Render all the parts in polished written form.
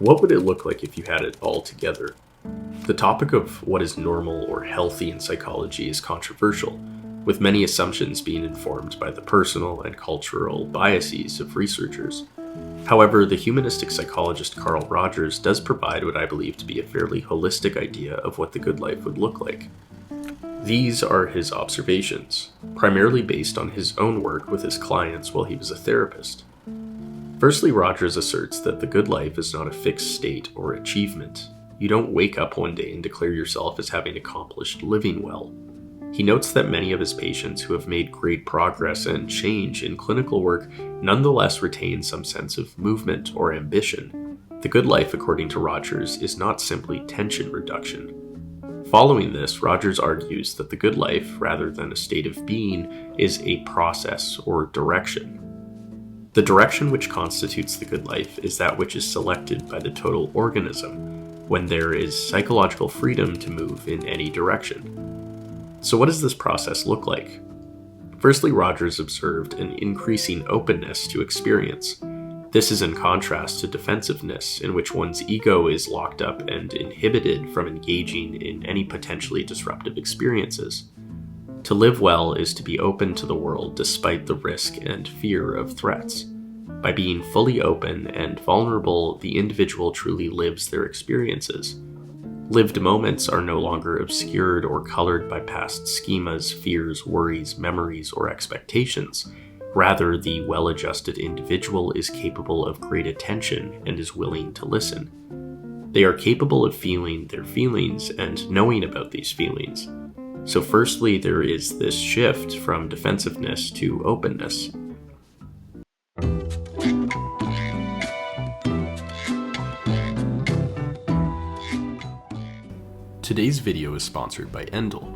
What would it look like if you had it all together? The topic of what is normal or healthy in psychology is controversial, with many assumptions being informed by the personal and cultural biases of researchers. However, the humanistic psychologist Carl Rogers does provide what I believe to be a fairly holistic idea of what the good life would look like. These are his observations, primarily based on his own work with his clients while he was a therapist. Firstly, Rogers asserts that the good life is not a fixed state or achievement. You don't wake up one day and declare yourself as having accomplished living well. He notes that many of his patients who have made great progress and change in clinical work nonetheless retain some sense of movement or ambition. The good life, according to Rogers, is not simply tension reduction. Following this, Rogers argues that the good life, rather than a state of being, is a process or direction. The direction which constitutes the good life is that which is selected by the total organism, when there is psychological freedom to move in any direction. So what does this process look like? Firstly, Rogers observed an increasing openness to experience. This is in contrast to defensiveness, in which one's ego is locked up and inhibited from engaging in any potentially disruptive experiences. To live well is to be open to the world despite the risk and fear of threats. By being fully open and vulnerable, the individual truly lives their experiences. Lived moments are no longer obscured or colored by past schemas, fears, worries, memories, or expectations. Rather, the well-adjusted individual is capable of great attention and is willing to listen. They are capable of feeling their feelings and knowing about these feelings. So firstly, there is this shift from defensiveness to openness. Today's video is sponsored by Endel.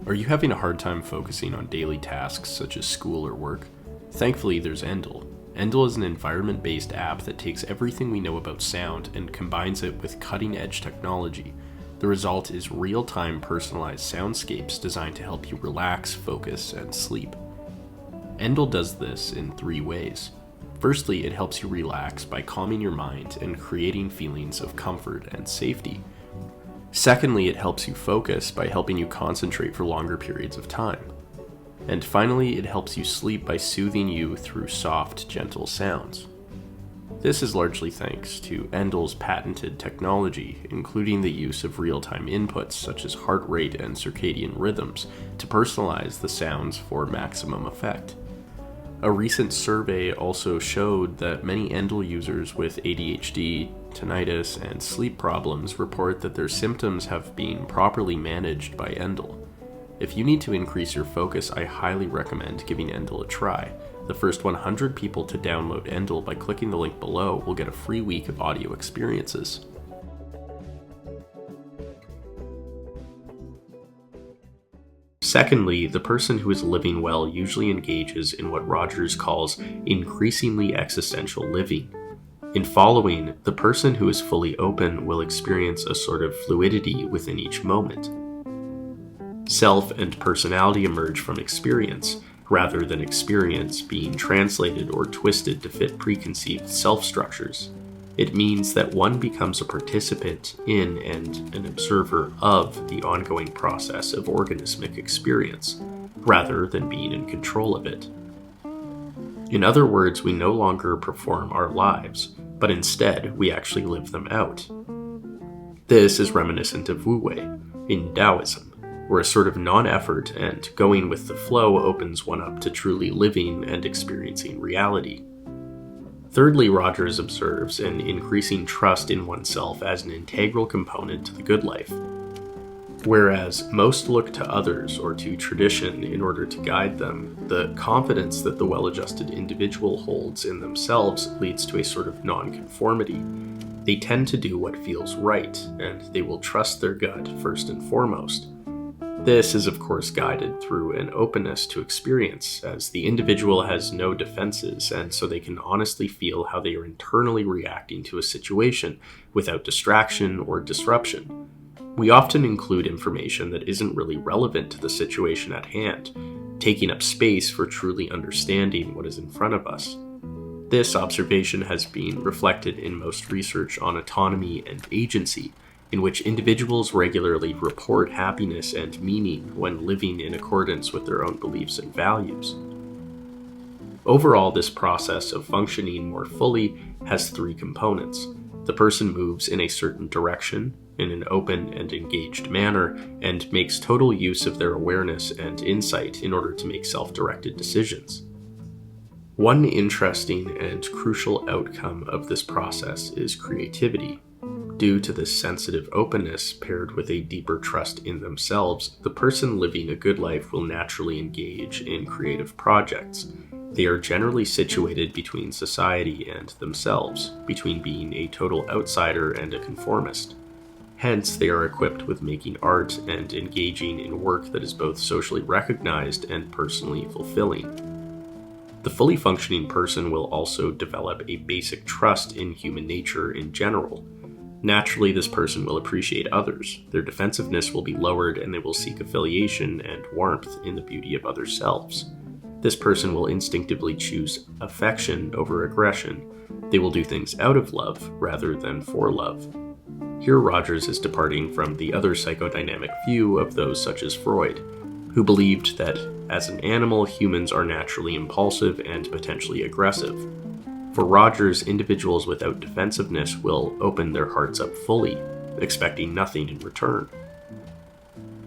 Are you having a hard time focusing on daily tasks such as school or work? Thankfully, there's Endel. Endel is an environment-based app that takes everything we know about sound and combines it with cutting-edge technology. The result is real-time personalized soundscapes designed to help you relax, focus, and sleep. Endel does this in 3 ways. Firstly, it helps you relax by calming your mind and creating feelings of comfort and safety. Secondly, it helps you focus by helping you concentrate for longer periods of time. And finally, it helps you sleep by soothing you through soft, gentle sounds. This is largely thanks to Endel's patented technology, including the use of real-time inputs such as heart rate and circadian rhythms to personalize the sounds for maximum effect. A recent survey also showed that many Endel users with ADHD, tinnitus, and sleep problems report that their symptoms have been properly managed by Endel. If you need to increase your focus, I highly recommend giving Endel a try. The first 100 people to download Endel by clicking the link below will get a free week of audio experiences. Secondly, the person who is living well usually engages in what Rogers calls increasingly existential living. In following, the person who is fully open will experience a sort of fluidity within each moment. Self and personality emerge from experience, rather than experience being translated or twisted to fit preconceived self-structures. It means that one becomes a participant in and an observer of the ongoing process of organismic experience, rather than being in control of it. In other words, we no longer perform our lives, but instead we actually live them out. This is reminiscent of Wu Wei in Taoism, where a sort of non-effort and going with the flow opens one up to truly living and experiencing reality. Thirdly, Rogers observes an increasing trust in oneself as an integral component to the good life. Whereas most look to others or to tradition in order to guide them, the confidence that the well-adjusted individual holds in themselves leads to a sort of non-conformity. They tend to do what feels right, and they will trust their gut first and foremost. This is of course guided through an openness to experience, as the individual has no defenses, and so they can honestly feel how they are internally reacting to a situation without distraction or disruption. We often include information that isn't really relevant to the situation at hand, taking up space for truly understanding what is in front of us. This observation has been reflected in most research on autonomy and agency, in which individuals regularly report happiness and meaning when living in accordance with their own beliefs and values. Overall, this process of functioning more fully has three components. The person moves in a certain direction, in an open and engaged manner, and makes total use of their awareness and insight in order to make self-directed decisions. One interesting and crucial outcome of this process is creativity. Due to this sensitive openness paired with a deeper trust in themselves, the person living a good life will naturally engage in creative projects. They are generally situated between society and themselves, between being a total outsider and a conformist. Hence, they are equipped with making art and engaging in work that is both socially recognized and personally fulfilling. The fully functioning person will also develop a basic trust in human nature in general. Naturally, this person will appreciate others. Their defensiveness will be lowered, and they will seek affiliation and warmth in the beauty of other selves. This person will instinctively choose affection over aggression. They will do things out of love rather than for love. Here Rogers is departing from the other psychodynamic view of those such as Freud, who believed that as an animal, humans are naturally impulsive and potentially aggressive. For Rogers, individuals without defensiveness will open their hearts up fully, expecting nothing in return.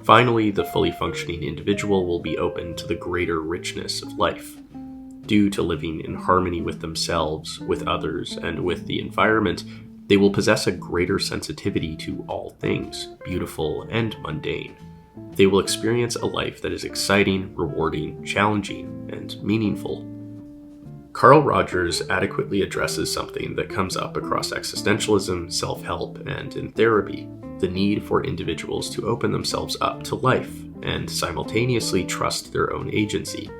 Finally, the fully functioning individual will be open to the greater richness of life. Due to living in harmony with themselves, with others, and with the environment, they will possess a greater sensitivity to all things, beautiful and mundane. They will experience a life that is exciting, rewarding, challenging, and meaningful. Carl Rogers adequately addresses something that comes up across existentialism, self-help, and in therapy: the need for individuals to open themselves up to life and simultaneously trust their own agency.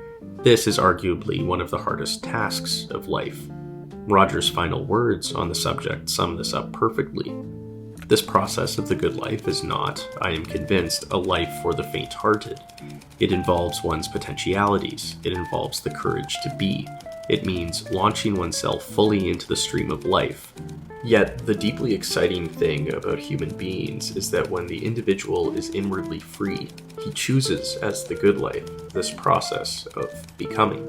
This is arguably one of the hardest tasks of life. Rogers' final words on the subject sum this up perfectly. This process of the good life is not, I am convinced, a life for the faint-hearted. It involves one's potentialities. It involves the courage to be. It means launching oneself fully into the stream of life. Yet, the deeply exciting thing about human beings is that when the individual is inwardly free, he chooses as the good life this process of becoming.